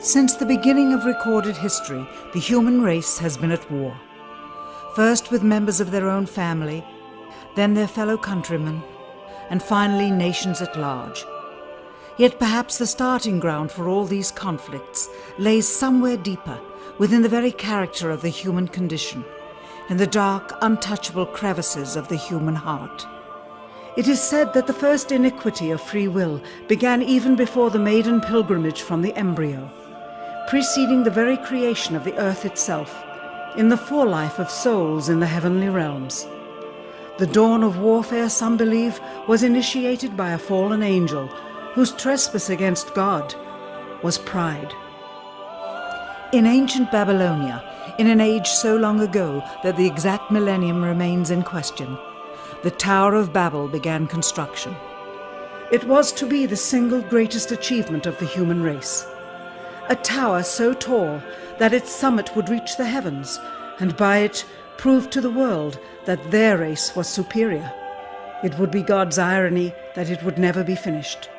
Since the beginning of recorded history, the human race has been at war. First with members of their own family, then their fellow countrymen, and finally nations at large. Yet perhaps the starting ground for all these conflicts lays somewhere deeper, within the very character of the human condition, in the dark, untouchable crevices of the human heart. It is said that the first iniquity of free will began even before the maiden pilgrimage from the embryo, preceding the very creation of the earth itself, in the forelife of souls in the heavenly realms. The dawn of warfare, some believe, was initiated by a fallen angel whose trespass against God was pride. In ancient Babylonia, in an age so long ago that the exact millennium remains in question, the Tower of Babel began construction. It was to be the single greatest achievement of the human race. A tower so tall that its summit would reach the heavens, and by it prove to the world that their race was superior. It would be God's irony that it would never be finished.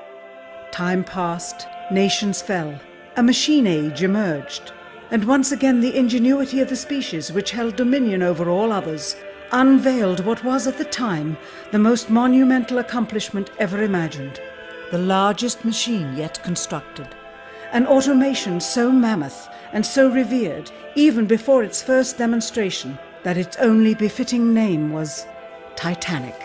Time passed, nations fell, a machine age emerged, and once again the ingenuity of the species which held dominion over all others unveiled what was at the time the most monumental accomplishment ever imagined, the largest machine yet constructed. An automation so mammoth and so revered, even before its first demonstration, that its only befitting name was Titanic.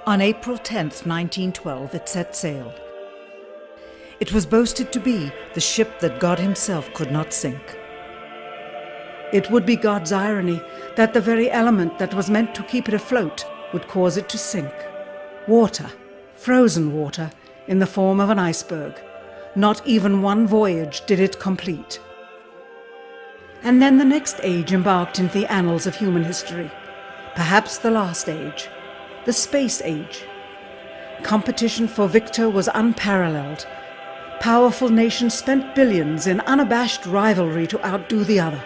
On April 10th, 1912, it set sail. It was boasted to be the ship that God himself could not sink. It would be God's irony that the very element that was meant to keep it afloat would cause it to sink. Water, frozen water, in the form of an iceberg. Not even one voyage did it complete. And then the next age embarked into the annals of human history, perhaps the last age, the space age. Competition for victor was unparalleled. Powerful nations spent billions in unabashed rivalry to outdo the other.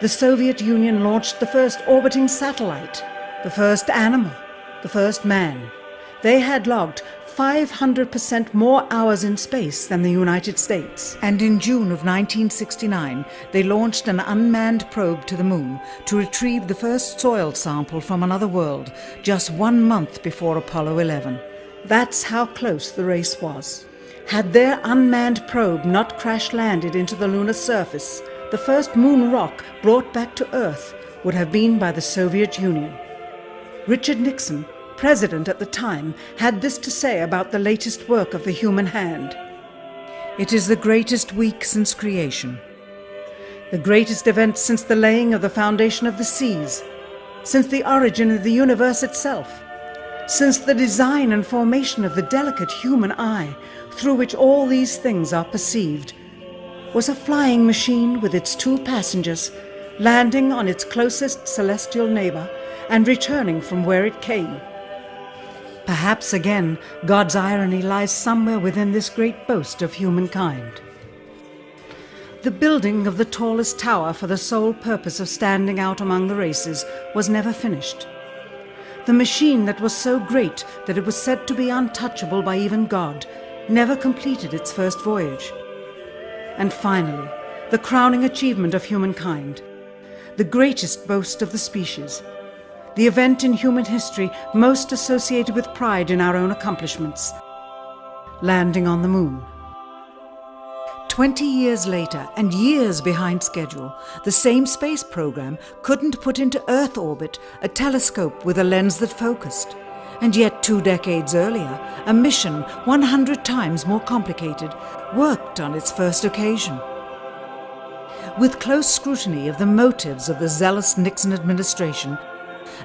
The Soviet Union launched the first orbiting satellite, the first animal, the first man. They had logged 500% more hours in space than the United States. And in June of 1969, they launched an unmanned probe to the moon to retrieve the first soil sample from another world, just 1 month before Apollo 11. That's how close the race was. Had their unmanned probe not crash-landed into the lunar surface, the first moon rock brought back to Earth would have been by the Soviet Union. Richard Nixon, president at the time, had this to say about the latest work of the human hand. It is the greatest week since creation, the greatest event since the laying of the foundation of the seas, since the origin of the universe itself, since the design and formation of the delicate human eye through which all these things are perceived, was a flying machine with its 2 passengers landing on its closest celestial neighbor and returning from where it came. Perhaps again, God's irony lies somewhere within this great boast of humankind. The building of the tallest tower for the sole purpose of standing out among the races was never finished. The machine that was so great that it was said to be untouchable by even God never completed its first voyage. And finally, the crowning achievement of humankind, the greatest boast of the species, the event in human history most associated with pride in our own accomplishments, landing on the moon. 20 years later, and years behind schedule, the same space program couldn't put into Earth orbit a telescope with a lens that focused. And yet 2 decades earlier, a mission 100 times more complicated worked on its first occasion. With close scrutiny of the motives of the zealous Nixon administration,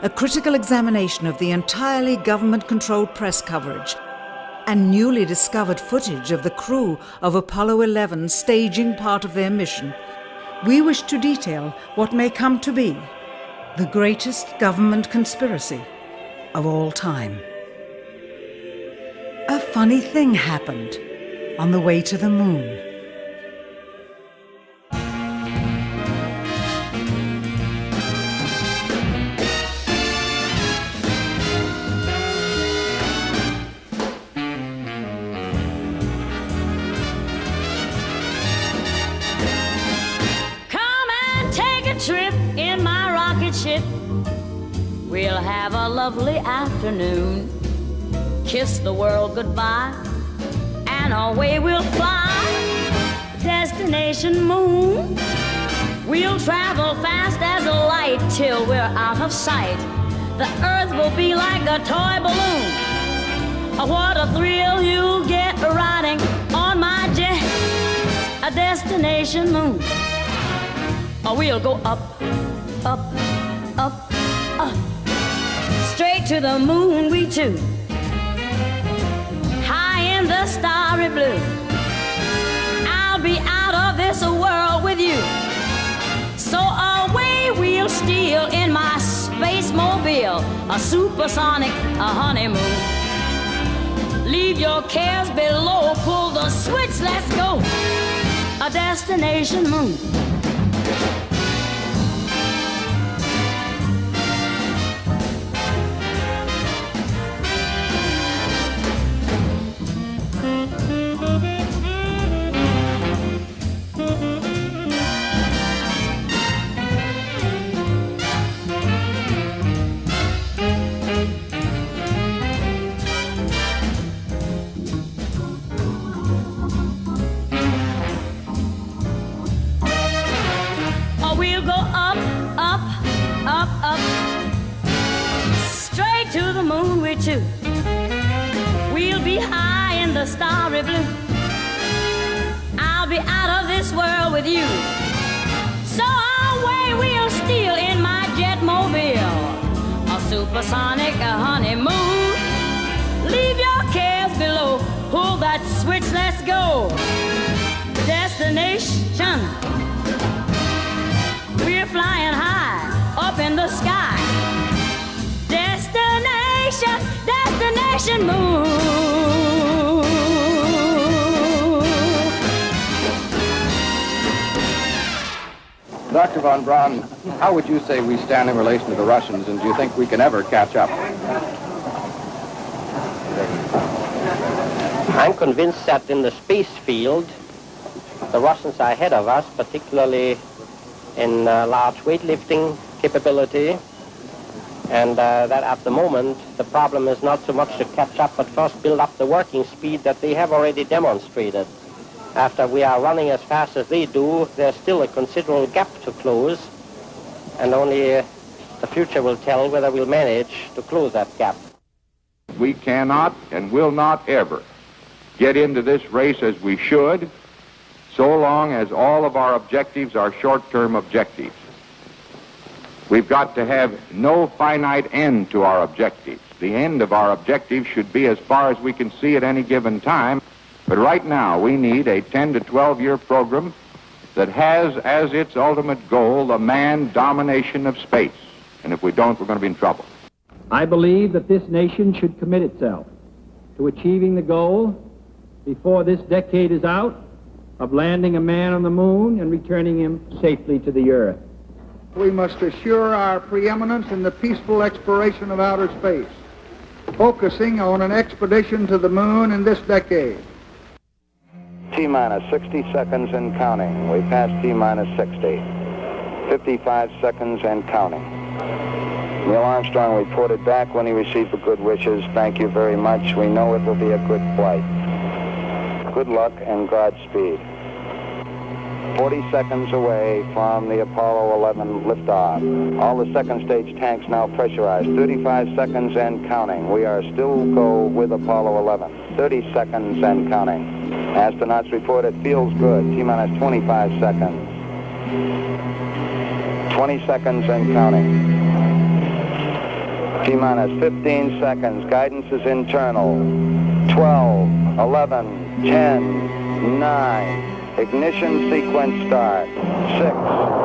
a critical examination of the entirely government-controlled press coverage, and newly discovered footage of the crew of Apollo 11 staging part of their mission, we wish to detail what may come to be the greatest government conspiracy of all time. A funny thing happened on the way to the moon. ship. We'll have a lovely afternoon, kiss the world goodbye, and away we'll fly. Destination moon. We'll travel fast as a light till we're out of sight. The earth will be like a toy balloon. Oh, what a thrill you'll get riding on my jet. A destination moon. Oh, we'll go up, up, up, up, straight to the moon we two. High in the starry blue. I'll be out of this world with you. So away we'll steal in my space mobile, a supersonic, a honeymoon. Leave your cares below, pull the switch, let's go. A destination moon. Too. We'll be high in the starry blue. I'll be out of this world with you. So away we'll steal in my jetmobile, a supersonic, a honeymoon. Leave your cares below, pull that switch, let's go. Destination. We're flying high up in the sky. Destination moon. Dr. von Braun, how would you say we stand in relation to the Russians, and do you think we can ever catch up? I'm convinced that in the space field, the Russians are ahead of us, particularly in large weightlifting capability. And that at the moment, the problem is not so much to catch up, but first build up the working speed that they have already demonstrated. After we are running as fast as they do, there's still a considerable gap to close, and only the future will tell whether we'll manage to close that gap. We cannot and will not ever get into this race as we should, so long as all of our objectives are short-term objectives. We've got to have no finite end to our objectives. The end of our objectives should be as far as we can see at any given time. But right now, we need a 10 to 12-year program that has as its ultimate goal the manned domination of space. And if we don't, we're going to be in trouble. I believe that this nation should commit itself to achieving the goal before this decade is out of landing a man on the moon and returning him safely to the earth. We must assure our preeminence in the peaceful exploration of outer space, focusing on an expedition to the moon in this decade. T-minus 60 seconds and counting. We passed T-minus 60. 55 seconds and counting. Neil Armstrong reported back when he received the good wishes. Thank you very much. We know it will be a good flight. Good luck and Godspeed. 40 seconds away from the Apollo 11 liftoff. All the second stage tanks now pressurized. 35 seconds and counting. We are still go with Apollo 11. 30 seconds and counting. Astronauts report it feels good. T-minus 25 seconds. 20 seconds and counting. T-minus 15 seconds. Guidance is internal. 12, 11, 10, 9. Ignition sequence start. 6.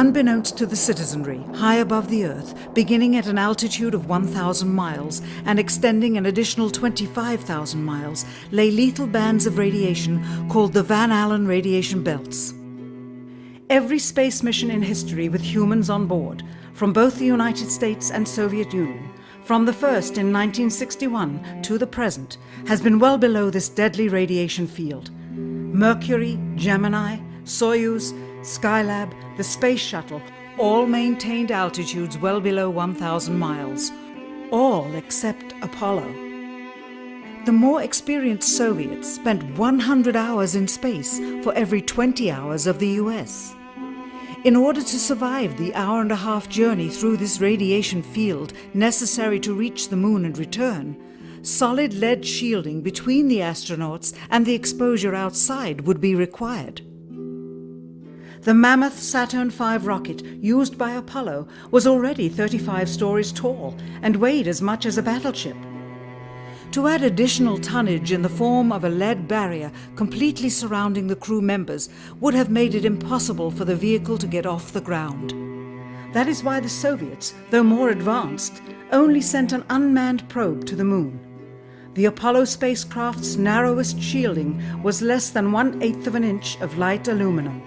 Unbeknownst to the citizenry, high above the Earth, beginning at an altitude of 1,000 miles and extending an additional 25,000 miles, lay lethal bands of radiation called the Van Allen radiation belts. Every space mission in history with humans on board, from both the United States and Soviet Union, from the first in 1961 to the present, has been well below this deadly radiation field. Mercury, Gemini, Soyuz, Skylab, the Space Shuttle, all maintained altitudes well below 1,000 miles. All except Apollo. The more experienced Soviets spent 100 hours in space for every 20 hours of the US. In order to survive the hour-and-a-half journey through this radiation field necessary to reach the moon and return, solid lead shielding between the astronauts and the exposure outside would be required. The mammoth Saturn V rocket used by Apollo was already 35 stories tall and weighed as much as a battleship. To add additional tonnage in the form of a lead barrier completely surrounding the crew members would have made it impossible for the vehicle to get off the ground. That is why the Soviets, though more advanced, only sent an unmanned probe to the moon. The Apollo spacecraft's narrowest shielding was less than 1/8 of an inch of light aluminum.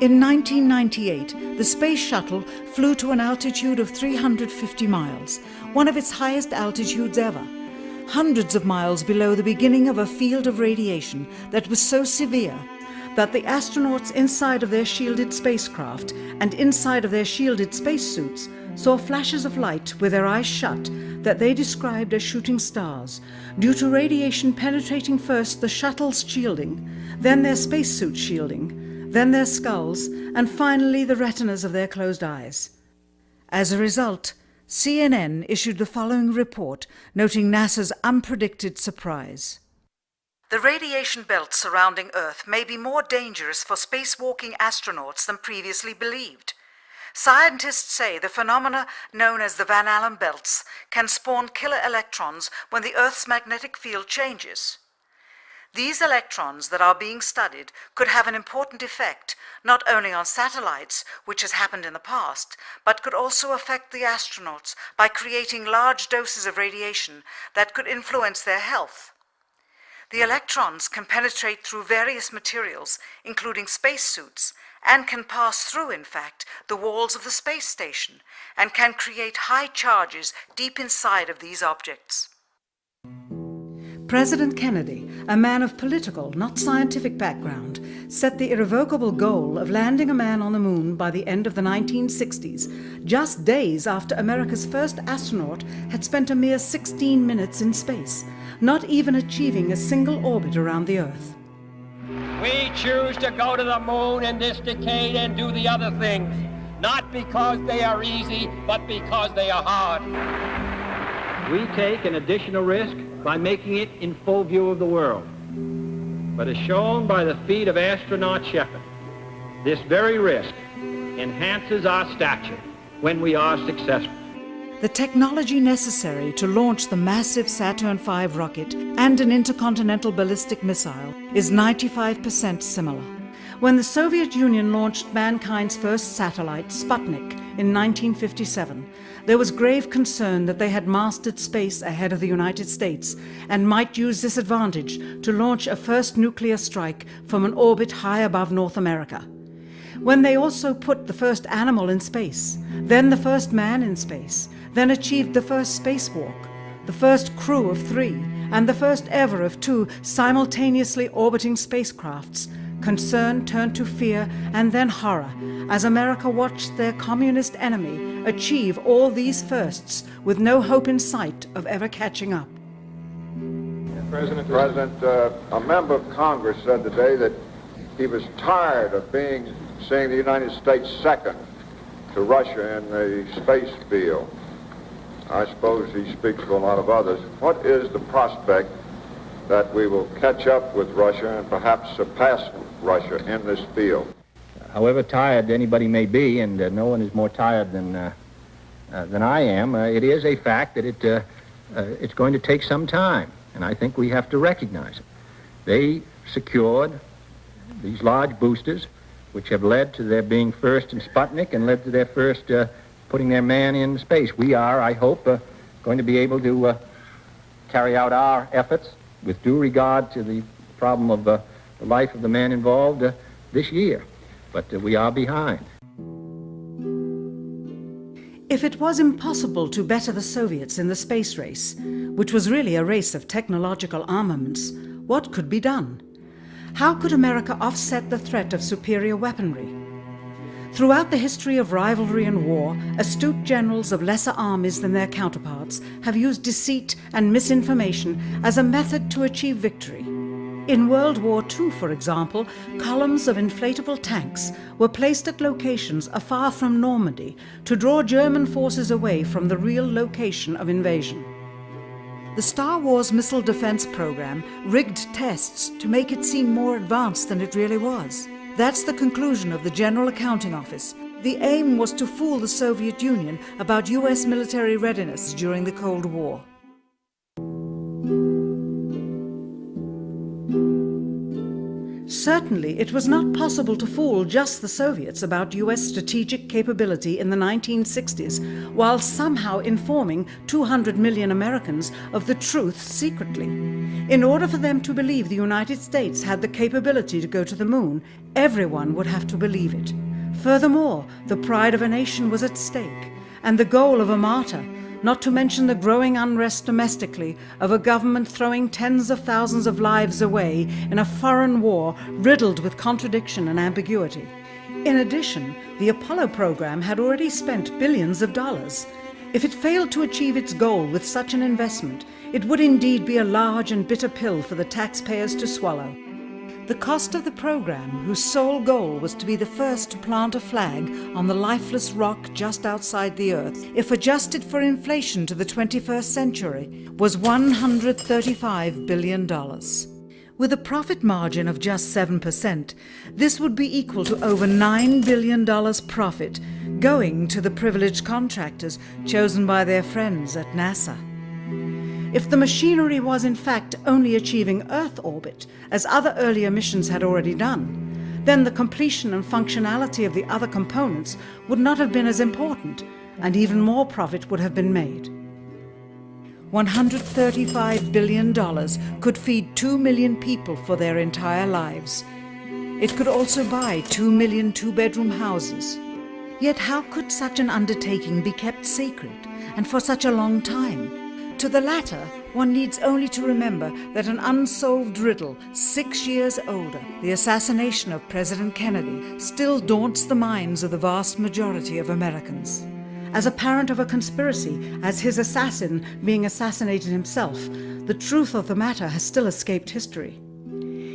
In 1998, the Space Shuttle flew to an altitude of 350 miles, one of its highest altitudes ever, hundreds of miles below the beginning of a field of radiation that was so severe that the astronauts inside of their shielded spacecraft and inside of their shielded spacesuits saw flashes of light with their eyes shut that they described as shooting stars, due to radiation penetrating first the shuttle's shielding, then their spacesuit shielding, then their skulls, and finally the retinas of their closed eyes. As a result, CNN issued the following report noting NASA's unpredicted surprise. The radiation belt surrounding Earth may be more dangerous for spacewalking astronauts than previously believed. Scientists say the phenomena known as the Van Allen belts can spawn killer electrons when the Earth's magnetic field changes. These electrons that are being studied could have an important effect, not only on satellites, which has happened in the past, but could also affect the astronauts by creating large doses of radiation that could influence their health. The electrons can penetrate through various materials, including spacesuits, and can pass through, in fact, the walls of the space station, and can create high charges deep inside of these objects. President Kennedy, a man of political, not scientific background, set the irrevocable goal of landing a man on the moon by the end of the 1960s, just days after America's first astronaut had spent a mere 16 minutes in space, not even achieving a single orbit around the Earth. We choose to go to the moon in this decade and do the other things, not because they are easy, but because they are hard. We take an additional risk by making it in full view of the world. But as shown by the feat of astronaut Shepard, this very risk enhances our stature when we are successful. The technology necessary to launch the massive Saturn V rocket and an intercontinental ballistic missile is 95% similar. When the Soviet Union launched mankind's first satellite, Sputnik, in 1957, there was grave concern that they had mastered space ahead of the United States and might use this advantage to launch a first nuclear strike from an orbit high above North America. When they also put the first animal in space, then the first man in space, then achieved the first spacewalk, the first crew of 3, and the first ever of 2 simultaneously orbiting spacecrafts, concern turned to fear and then horror as America watched their communist enemy achieve all these firsts with no hope in sight of ever catching up. President, a member of Congress said today that he was tired of seeing the United States second to Russia in the space field. I suppose he speaks for a lot of others. What is the prospect that we will catch up with Russia and perhaps surpass Russia in this field? However tired anybody may be, and no one is more tired than I am, it is a fact that it's going to take some time, and I think we have to recognize it. They secured these large boosters which have led to their being first in Sputnik and led to their first putting their man in space. We are, I hope, going to be able to carry out our efforts with due regard to the problem of the life of the man involved this year. But we are behind. If it was impossible to better the Soviets in the space race, which was really a race of technological armaments, what could be done? How could America offset the threat of superior weaponry? Throughout the history of rivalry and war, astute generals of lesser armies than their counterparts have used deceit and misinformation as a method to achieve victory. In World War II, for example, columns of inflatable tanks were placed at locations afar from Normandy to draw German forces away from the real location of invasion. The Star Wars missile defense program rigged tests to make it seem more advanced than it really was. That's the conclusion of the General Accounting Office. The aim was to fool the Soviet Union about US military readiness during the Cold War. Certainly, it was not possible to fool just the Soviets about US strategic capability in the 1960s, while somehow informing 200 million Americans of the truth secretly. In order for them to believe the United States had the capability to go to the moon, everyone would have to believe it. Furthermore, the pride of a nation was at stake, and the goal of a martyr, not to mention the growing unrest domestically of a government throwing tens of thousands of lives away in a foreign war riddled with contradiction and ambiguity. In addition, the Apollo program had already spent billions of dollars. If it failed to achieve its goal with such an investment, it would indeed be a large and bitter pill for the taxpayers to swallow. The cost of the program, whose sole goal was to be the first to plant a flag on the lifeless rock just outside the Earth, if adjusted for inflation to the 21st century, was $135 billion. With a profit margin of just 7%, this would be equal to over $9 billion profit going to the privileged contractors chosen by their friends at NASA. If the machinery was in fact only achieving Earth orbit, as other earlier missions had already done, then the completion and functionality of the other components would not have been as important, and even more profit would have been made. $135 billion could feed 2 million people for their entire lives. It could also buy 2 million two-bedroom houses. Yet how could such an undertaking be kept secret, and for such a long time? To the latter, one needs only to remember that an unsolved riddle, 6 years older, the assassination of President Kennedy, still daunts the minds of the vast majority of Americans. As a parent of a conspiracy, as his assassin being assassinated himself, the truth of the matter has still escaped history.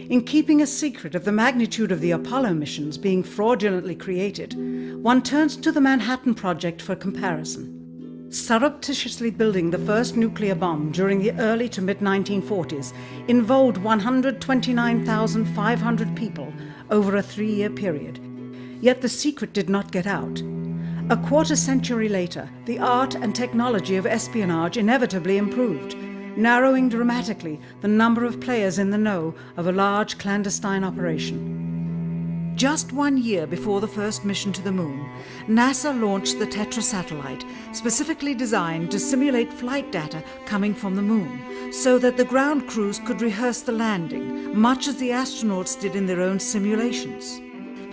In keeping a secret of the magnitude of the Apollo missions being fraudulently created, one turns to the Manhattan Project for comparison. Surreptitiously building the first nuclear bomb during the early to mid-1940s involved 129,500 people over a 3-year period. Yet the secret did not get out. A quarter century later, the art and technology of espionage inevitably improved, narrowing dramatically the number of players in the know of a large clandestine operation. Just 1 year before the first mission to the moon, NASA launched the Tetra satellite, specifically designed to simulate flight data coming from the moon, so that the ground crews could rehearse the landing, much as the astronauts did in their own simulations.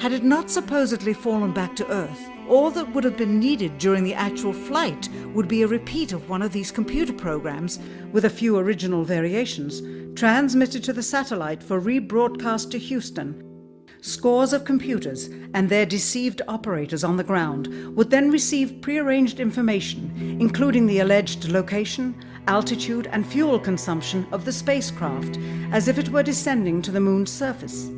Had it not supposedly fallen back to Earth, all that would have been needed during the actual flight would be a repeat of one of these computer programs, with a few original variations, transmitted to the satellite for rebroadcast to Houston. Scores of computers and their deceived operators on the ground would then receive prearranged information, including the alleged location, altitude, and fuel consumption of the spacecraft, as if it were descending to the moon's surface.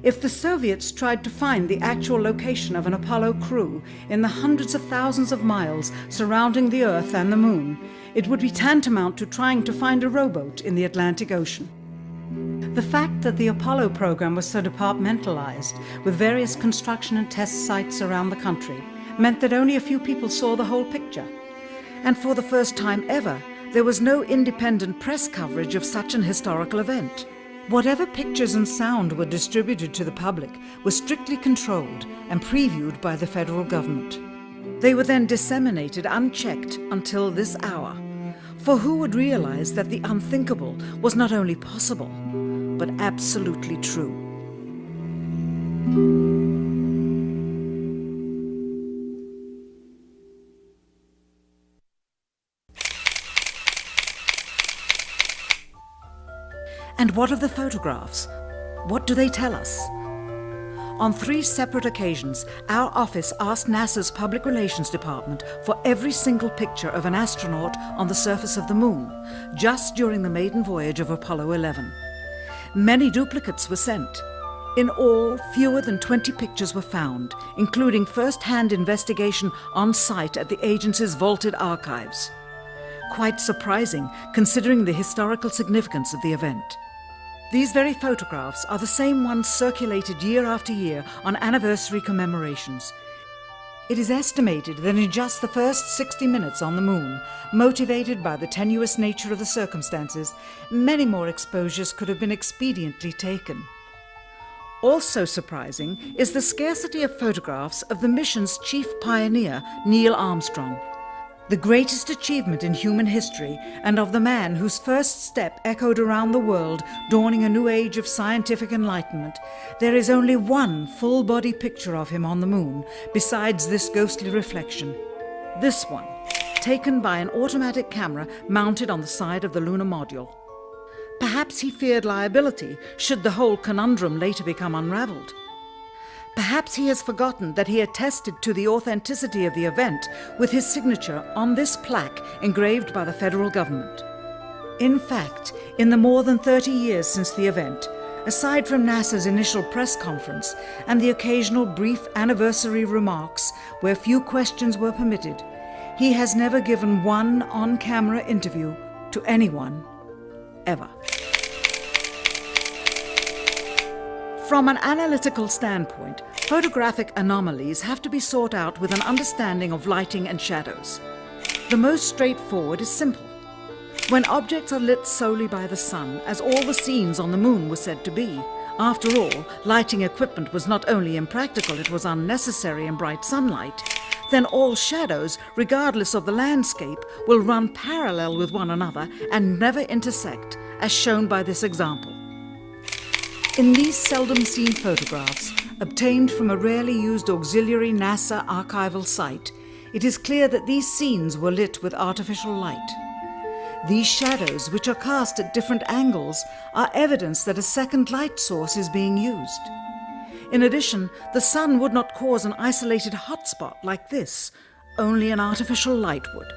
If the Soviets tried to find the actual location of an Apollo crew in the hundreds of thousands of miles surrounding the Earth and the moon, it would be tantamount to trying to find a rowboat in the Atlantic Ocean. The fact that the Apollo program was so departmentalized, with various construction and test sites around the country, meant that only a few people saw the whole picture. And for the first time ever, there was no independent press coverage of such an historical event. Whatever pictures and sound were distributed to the public were strictly controlled and previewed by the federal government. They were then disseminated unchecked until this hour. For who would realize that the unthinkable was not only possible, but absolutely true? And what of the photographs? What do they tell us? On 3 separate occasions, our office asked NASA's Public Relations Department for every single picture of an astronaut on the surface of the Moon, just during the maiden voyage of Apollo 11. Many duplicates were sent. In all, fewer than 20 pictures were found, including first-hand investigation on site at the agency's vaulted archives. Quite surprising, considering the historical significance of the event. These very photographs are the same ones circulated year after year on anniversary commemorations. It is estimated that in just the first 60 minutes on the Moon, motivated by the tenuous nature of the circumstances, many more exposures could have been expediently taken. Also surprising is the scarcity of photographs of the mission's chief pioneer, Neil Armstrong. The greatest achievement in human history, and of the man whose first step echoed around the world, dawning a new age of scientific enlightenment, there is only one full-body picture of him on the Moon, besides this ghostly reflection. This one, taken by an automatic camera mounted on the side of the lunar module. Perhaps he feared liability should the whole conundrum later become unraveled. Perhaps he has forgotten that he attested to the authenticity of the event with his signature on this plaque engraved by the federal government. In fact, in the more than 30 years since the event, aside from NASA's initial press conference and the occasional brief anniversary remarks where few questions were permitted, he has never given one on-camera interview to anyone, ever. From an analytical standpoint, photographic anomalies have to be sought out with an understanding of lighting and shadows. The most straightforward is simple. When objects are lit solely by the sun, as all the scenes on the Moon were said to be, after all, lighting equipment was not only impractical, it was unnecessary in bright sunlight, then all shadows, regardless of the landscape, will run parallel with one another and never intersect, as shown by this example. In these seldom-seen photographs, obtained from a rarely used auxiliary NASA archival site, it is clear that these scenes were lit with artificial light. These shadows, which are cast at different angles, are evidence that a second light source is being used. In addition, the sun would not cause an isolated hotspot like this, only an artificial light would.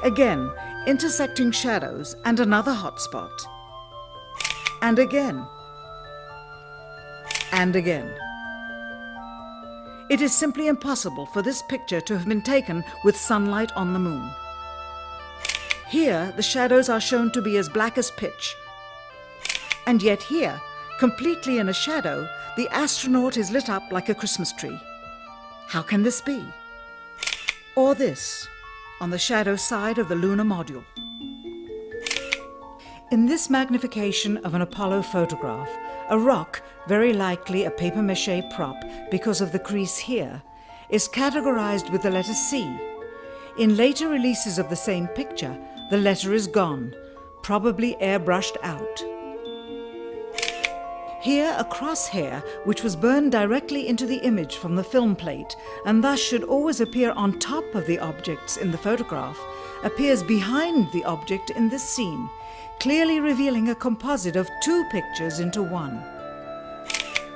Again, intersecting shadows and another hotspot. And again. And again. It is simply impossible for this picture to have been taken with sunlight on the Moon. Here, the shadows are shown to be as black as pitch. And yet here, completely in a shadow, the astronaut is lit up like a Christmas tree. How can this be? Or this, on the shadow side of the lunar module. In this magnification of an Apollo photograph, a rock, very likely a papier-mâché prop because of the crease here, is categorized with the letter C. In later releases of the same picture, the letter is gone, probably airbrushed out. Here, a crosshair, which was burned directly into the image from the film plate, and thus should always appear on top of the objects in the photograph, appears behind the object in this scene, clearly revealing a composite of two pictures into one.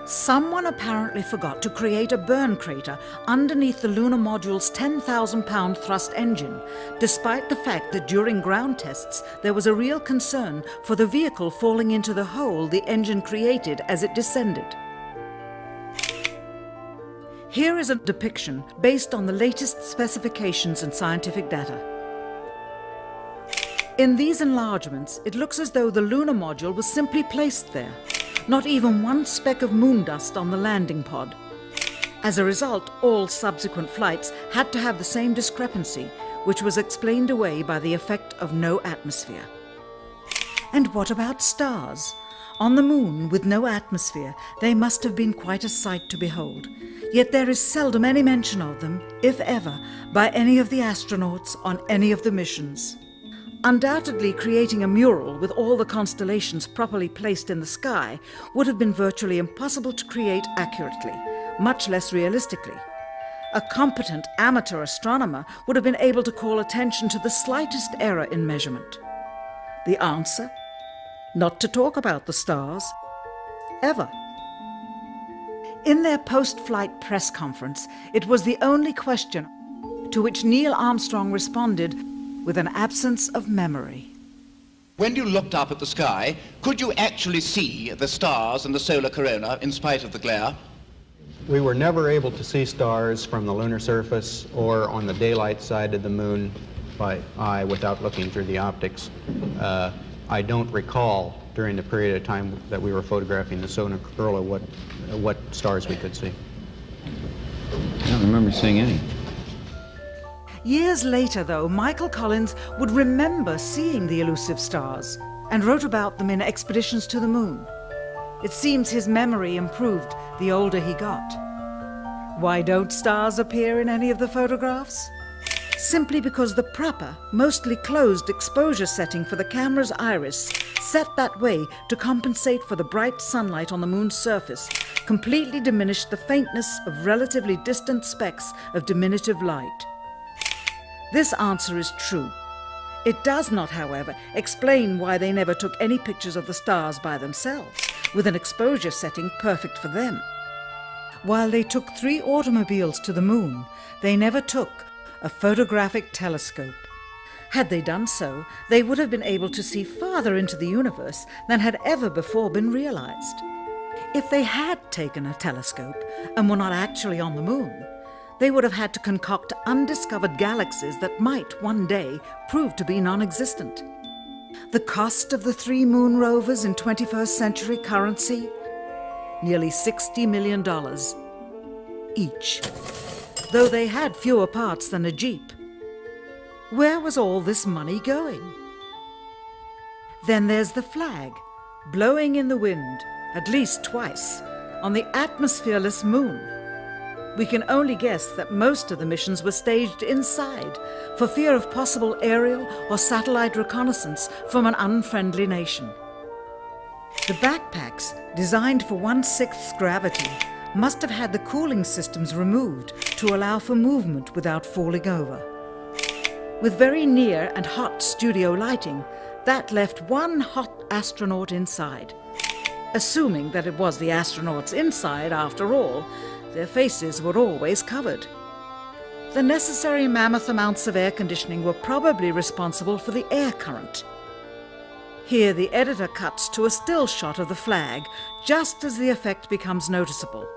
Someone apparently forgot to create a burn crater underneath the lunar module's 10,000-pound thrust engine, despite the fact that during ground tests there was a real concern for the vehicle falling into the hole the engine created as it descended. Here is a depiction based on the latest specifications and scientific data. In these enlargements, it looks as though the lunar module was simply placed there. Not even one speck of moon dust on the landing pod. As a result, all subsequent flights had to have the same discrepancy, which was explained away by the effect of no atmosphere. And what about stars? On the moon, with no atmosphere, they must have been quite a sight to behold. Yet there is seldom any mention of them, if ever, by any of the astronauts on any of the missions. Undoubtedly, creating a mural with all the constellations properly placed in the sky would have been virtually impossible to create accurately, much less realistically. A competent amateur astronomer would have been able to call attention to the slightest error in measurement. The answer? Not to talk about the stars. Ever. In their post-flight press conference, it was the only question to which Neil Armstrong responded with an absence of memory. When you looked up at the sky, could you actually see the stars and the solar corona in spite of the glare? We were never able to see stars from the lunar surface or on the daylight side of the moon by eye without looking through the optics. I don't recall during the period of time that we were photographing the solar corona what stars we could see. I don't remember seeing any. Years later, though, Michael Collins would remember seeing the elusive stars and wrote about them in Expeditions to the Moon. It seems his memory improved the older he got. Why don't stars appear in any of the photographs? Simply because the proper, mostly closed exposure setting for the camera's iris, set that way to compensate for the bright sunlight on the moon's surface, completely diminished the faintness of relatively distant specks of diminutive light. This answer is true. It does not, however, explain why they never took any pictures of the stars by themselves, with an exposure setting perfect for them. While they took 3 automobiles to the moon, they never took a photographic telescope. Had they done so, they would have been able to see farther into the universe than had ever before been realized. If they had taken a telescope and were not actually on the moon, they would have had to concoct undiscovered galaxies that might one day prove to be non-existent. The cost of the 3 moon rovers in 21st century currency? Nearly $60 million each, though they had fewer parts than a Jeep. Where was all this money going? Then there's the flag, blowing in the wind, at least twice, on the atmosphereless moon. We can only guess that most of the missions were staged inside for fear of possible aerial or satellite reconnaissance from an unfriendly nation. The backpacks, designed for 1/6 gravity, must have had the cooling systems removed to allow for movement without falling over. With very near and hot studio lighting, that left one hot astronaut inside. Assuming that it was the astronauts inside, after all, their faces were always covered. The necessary mammoth amounts of air conditioning were probably responsible for the air current. Here the editor cuts to a still shot of the flag, just as the effect becomes noticeable.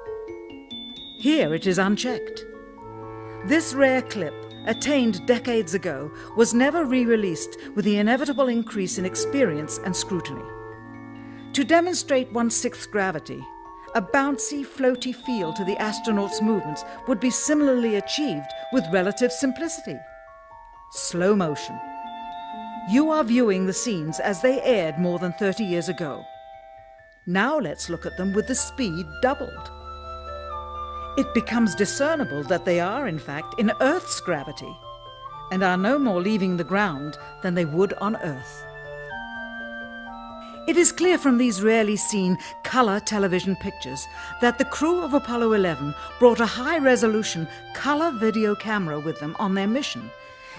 Here it is unchecked. This rare clip, attained decades ago, was never re-released with the inevitable increase in experience and scrutiny. To demonstrate 1/6 gravity, a bouncy, floaty feel to the astronauts' movements would be similarly achieved with relative simplicity. Slow motion. You are viewing the scenes as they aired more than 30 years ago. Now let's look at them with the speed doubled. It becomes discernible that they are, in fact, in Earth's gravity, and are no more leaving the ground than they would on Earth. It is clear from these rarely seen color television pictures that the crew of Apollo 11 brought a high-resolution color video camera with them on their mission,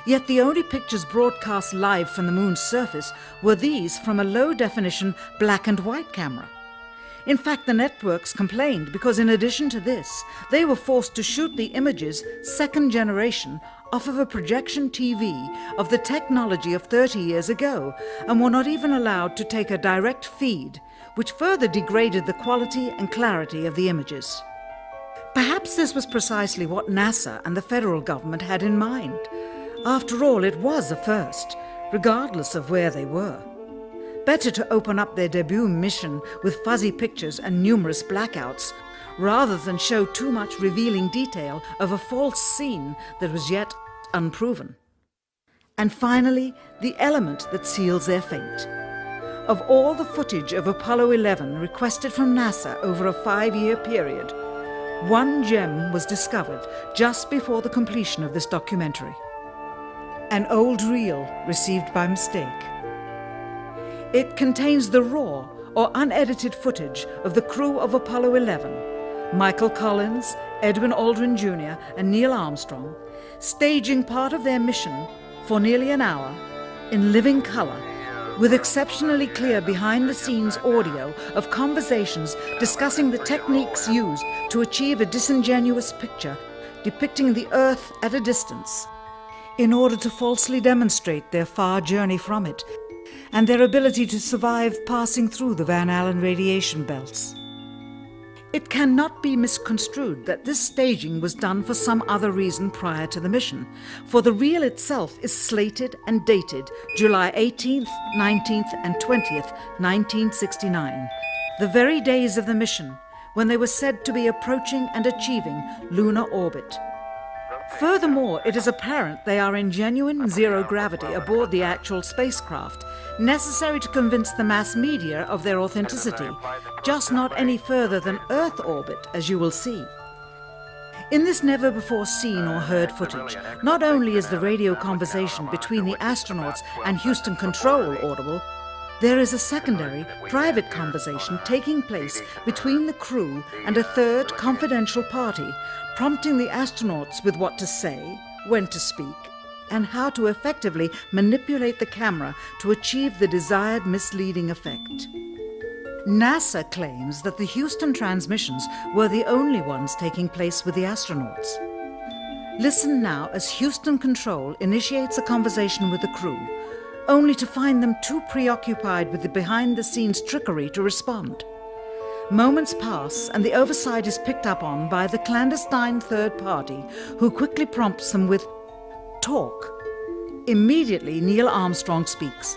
yet the only pictures broadcast live from the moon's surface were these from a low-definition black and white camera. In fact, the networks complained because in addition to this, they were forced to shoot the images, second generation, off of a projection TV of the technology of 30 years ago, and were not even allowed to take a direct feed, which further degraded the quality and clarity of the images. Perhaps this was precisely what NASA and the federal government had in mind. After all, it was a first, regardless of where they were. Better to open up their debut mission with fuzzy pictures and numerous blackouts, rather than show too much revealing detail of a false scene that was yet unproven. And finally, the element that seals their fate. Of all the footage of Apollo 11 requested from NASA over a 5-year period, one gem was discovered just before the completion of this documentary. An old reel received by mistake. It contains the raw or unedited footage of the crew of Apollo 11, Michael Collins, Edwin Aldrin Jr. and Neil Armstrong, staging part of their mission for nearly an hour in living color, with exceptionally clear behind-the-scenes audio of conversations discussing the techniques used to achieve a disingenuous picture depicting the Earth at a distance, in order to falsely demonstrate their far journey from it and their ability to survive passing through the Van Allen radiation belts. It cannot be misconstrued that this staging was done for some other reason prior to the mission, for the reel itself is slated and dated July 18th, 19th and 20th, 1969, the very days of the mission when they were said to be approaching and achieving lunar orbit. Furthermore, it is apparent they are in genuine zero gravity aboard the actual spacecraft, necessary to convince the mass media of their authenticity, just not any further than Earth orbit, as you will see. In this never-before-seen or heard footage, not only is the radio conversation between the astronauts and Houston Control audible, there is a secondary, private conversation taking place between the crew and a third confidential party, prompting the astronauts with what to say, when to speak, and how to effectively manipulate the camera to achieve the desired misleading effect. NASA claims that the Houston transmissions were the only ones taking place with the astronauts. Listen now as Houston Control initiates a conversation with the crew, only to find them too preoccupied with the behind-the-scenes trickery to respond. Moments pass and the oversight is picked up on by the clandestine third party, who quickly prompts them with talk. Immediately, Neil Armstrong speaks.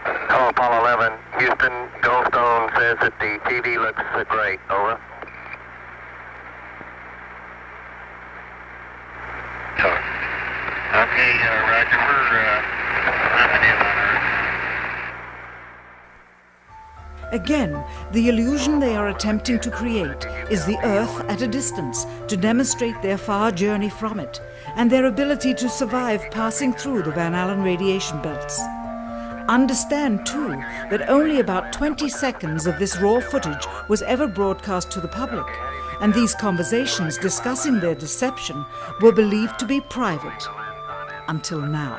Hello, Apollo 11. Houston, Goldstone says that the TV looks great. Over. Okay, Roger. We're mapping in on Earth. Again, the illusion they are attempting to create is the Earth at a distance to demonstrate their far journey from it and their ability to survive passing through the Van Allen radiation belts. Understand, too, that only about 20 seconds of this raw footage was ever broadcast to the public, and these conversations discussing their deception were believed to be private. Until now.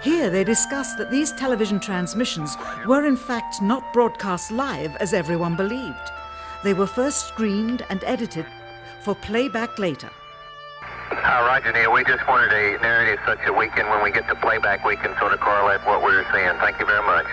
Here they discuss that these television transmissions were in fact not broadcast live as everyone believed. They were first screened and edited for playback later. Roger, Neil. We just wanted a narrative such that we can, when we get to playback, we can sort of correlate what we were seeing. Thank you very much.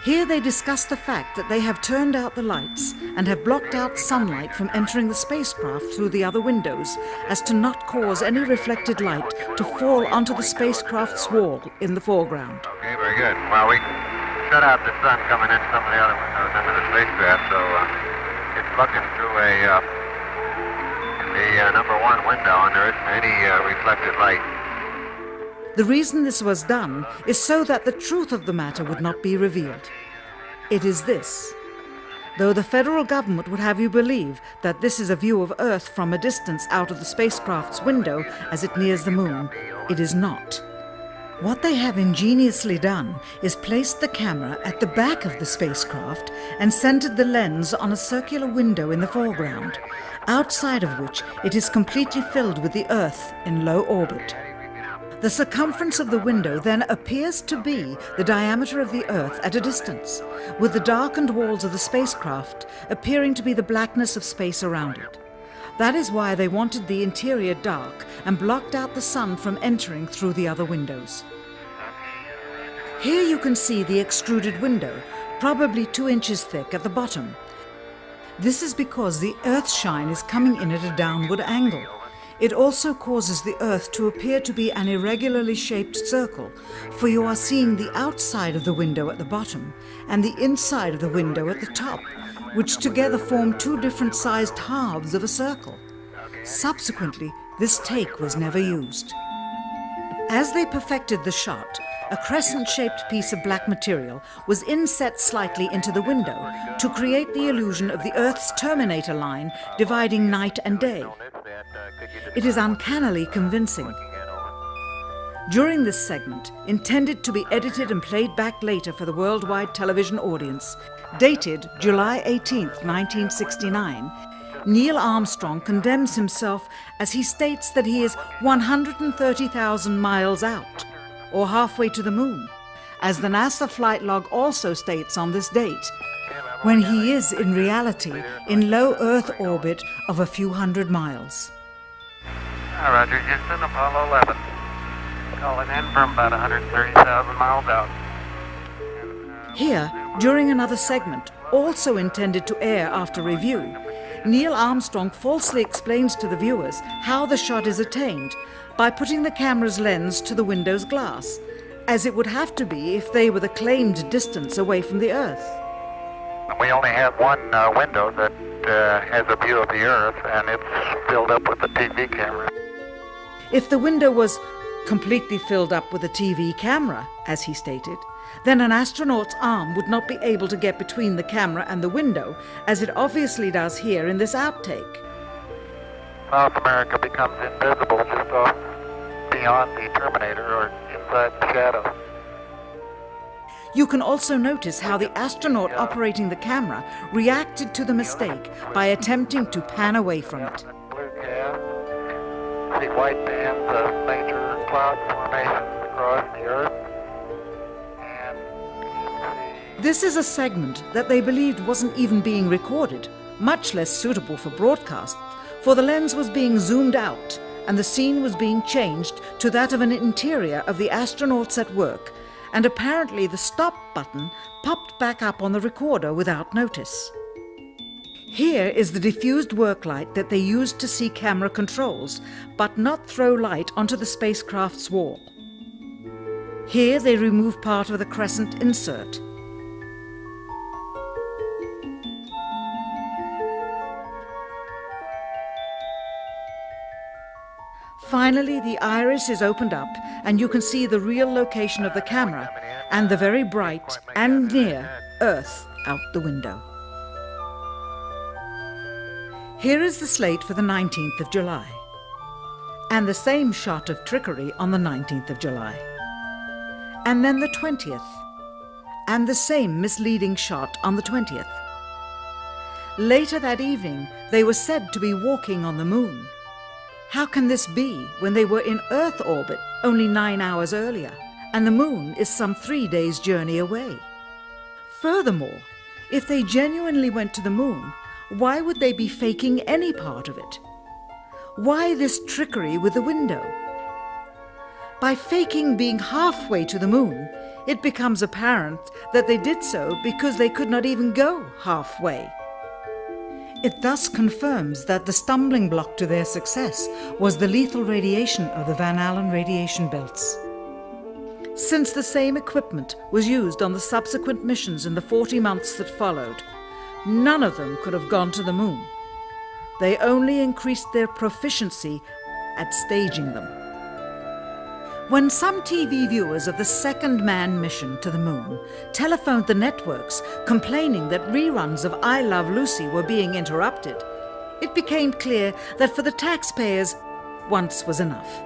Here they discuss the fact that they have turned out the lights and have blocked out sunlight from entering the spacecraft through the other windows, as to not cause any reflected light to fall onto the spacecraft's wall in the foreground. Okay, very good. Well, we shut out the sun coming in some of the other windows into the spacecraft, so it's looking through the number one window, and there isn't any reflected light. The reason this was done is so that the truth of the matter would not be revealed. It is this. Though the federal government would have you believe that this is a view of Earth from a distance out of the spacecraft's window as it nears the moon, it is not. What they have ingeniously done is placed the camera at the back of the spacecraft and centered the lens on a circular window in the foreground, outside of which it is completely filled with the Earth in low orbit. The circumference of the window then appears to be the diameter of the Earth at a distance, with the darkened walls of the spacecraft appearing to be the blackness of space around it. That is why they wanted the interior dark and blocked out the sun from entering through the other windows. Here you can see the extruded window, probably 2 inches thick at the bottom. This is because the Earth's shine is coming in at a downward angle. It also causes the Earth to appear to be an irregularly shaped circle, for you are seeing the outside of the window at the bottom and the inside of the window at the top, which together form 2 different sized halves of a circle. Subsequently, this take was never used. As they perfected the shot, a crescent-shaped piece of black material was inset slightly into the window to create the illusion of the Earth's terminator line dividing night and day. It is uncannily convincing. During this segment, intended to be edited and played back later for the worldwide television audience, dated July 18, 1969, Neil Armstrong condemns himself as he states that he is 130,000 miles out, or halfway to the moon, as the NASA flight log also states on this date, when he is in reality in low Earth orbit of a few hundred miles. Roger, Houston, Apollo 11. Calling in from about 130,000 miles out. Here, during another segment, also intended to air after review, Neil Armstrong falsely explains to the viewers how the shot is attained by putting the camera's lens to the window's glass, as it would have to be if they were the claimed distance away from the Earth. We only have one window that has a view of the Earth, and it's filled up with a TV camera. If the window was completely filled up with a TV camera, as he stated, then an astronaut's arm would not be able to get between the camera and the window, as it obviously does here in this outtake. South America becomes invisible just off beyond the Terminator or inside the shadow. You can also notice how the astronaut operating the camera reacted to the mistake by attempting to pan away from it. Blue cast, see white bands of major cloud formations across the Earth. This is a segment that they believed wasn't even being recorded, much less suitable for broadcast, for the lens was being zoomed out and the scene was being changed to that of an interior of the astronauts at work, and apparently the stop button popped back up on the recorder without notice. Here is the diffused work light that they used to see camera controls, but not throw light onto the spacecraft's wall. Here they remove part of the crescent insert. Finally, the iris is opened up and you can see the real location of the camera and the very bright and near Earth out the window. Here is the slate for the 19th of July, and the same shot of trickery on the 19th of July, and then the 20th, and the same misleading shot on the 20th. Later that evening, they were said to be walking on the moon. How can this be when they were in Earth orbit only 9 hours earlier, and the moon is some 3 days' journey away? Furthermore, if they genuinely went to the moon, why would they be faking any part of it? Why this trickery with the window? By faking being halfway to the moon, it becomes apparent that they did so because they could not even go halfway. It thus confirms that the stumbling block to their success was the lethal radiation of the Van Allen radiation belts. Since the same equipment was used on the subsequent missions in the 40 months that followed, none of them could have gone to the moon. They only increased their proficiency at staging them. When some TV viewers of the second manned mission to the moon telephoned the networks complaining that reruns of I Love Lucy were being interrupted, it became clear that for the taxpayers, once was enough.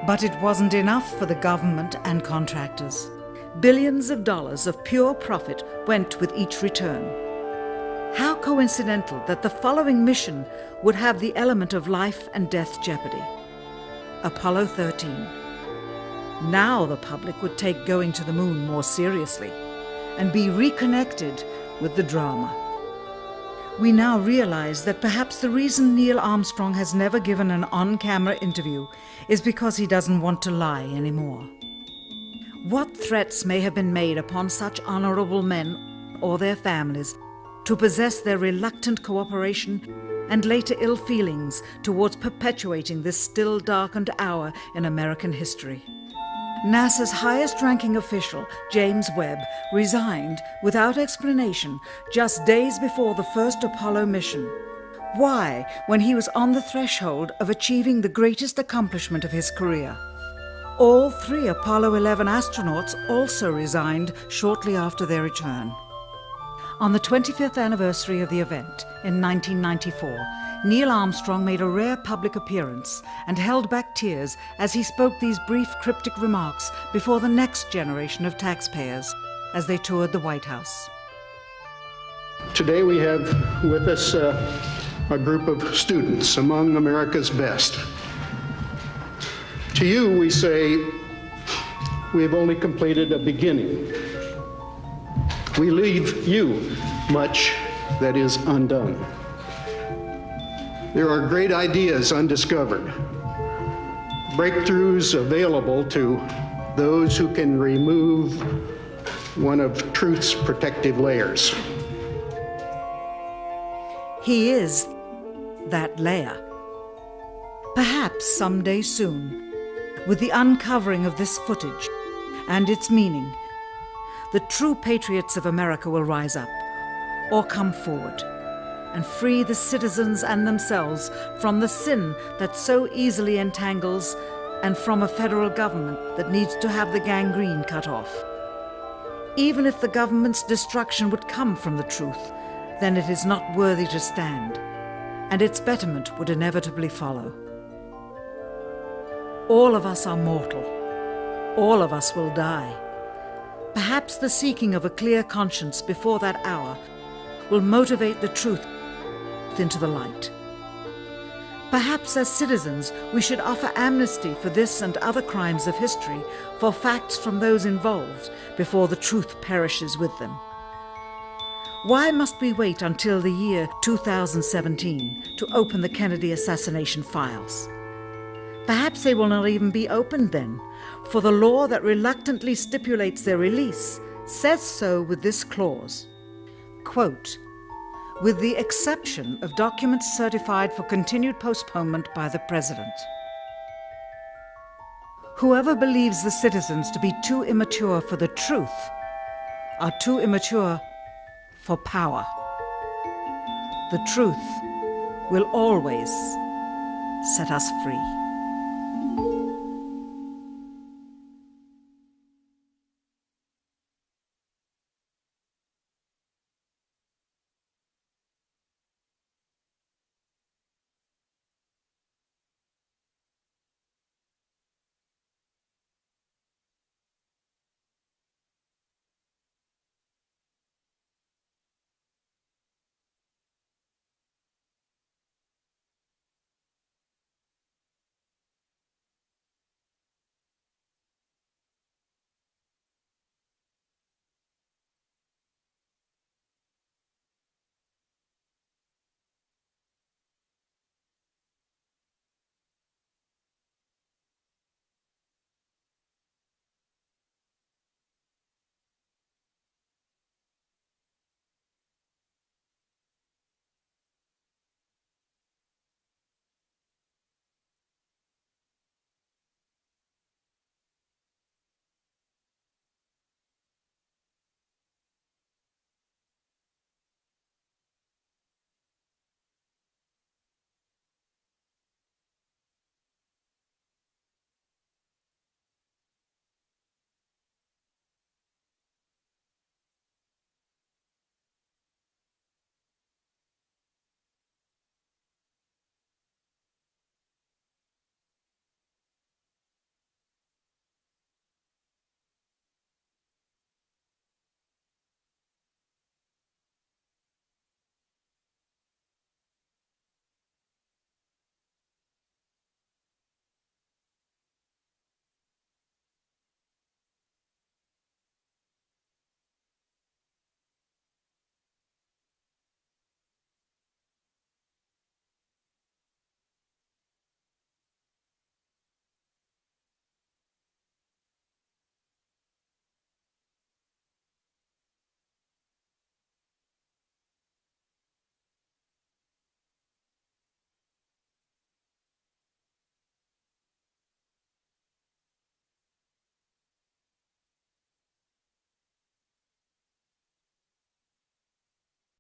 But it wasn't enough for the government and contractors. Billions of dollars of pure profit went with each return. How coincidental that the following mission would have the element of life and death jeopardy. Apollo 13. Now the public would take going to the moon more seriously and be reconnected with the drama. We now realize that perhaps the reason Neil Armstrong has never given an on-camera interview is because he doesn't want to lie anymore. What threats may have been made upon such honorable men or their families to possess their reluctant cooperation and later ill feelings towards perpetuating this still darkened hour in American history. NASA's highest-ranking official, James Webb, resigned without explanation just days before the first Apollo mission. Why, when he was on the threshold of achieving the greatest accomplishment of his career? All 3 Apollo 11 astronauts also resigned shortly after their return. On the 25th anniversary of the event in 1994, Neil Armstrong made a rare public appearance and held back tears as he spoke these brief cryptic remarks before the next generation of taxpayers as they toured the White House. Today we have with us a group of students among America's best. To you, we say, we have only completed a beginning. We leave you much that is undone. There are great ideas undiscovered, breakthroughs available to those who can remove one of truth's protective layers. He is that layer. Perhaps someday soon, with the uncovering of this footage and its meaning, the true patriots of America will rise up or come forward and free the citizens and themselves from the sin that so easily entangles and from a federal government that needs to have the gangrene cut off. Even if the government's destruction would come from the truth, then it is not worthy to stand, and its betterment would inevitably follow. All of us are mortal. All of us will die. Perhaps the seeking of a clear conscience before that hour will motivate the truth into the light. Perhaps as citizens we should offer amnesty for this and other crimes of history, for facts from those involved before the truth perishes with them. Why must we wait until the year 2017 to open the Kennedy assassination files? Perhaps they will not even be opened then, for the law that reluctantly stipulates their release says so with this clause, quote, with the exception of documents certified for continued postponement by the President. Whoever believes the citizens to be too immature for the truth are too immature for power. The truth will always set us free.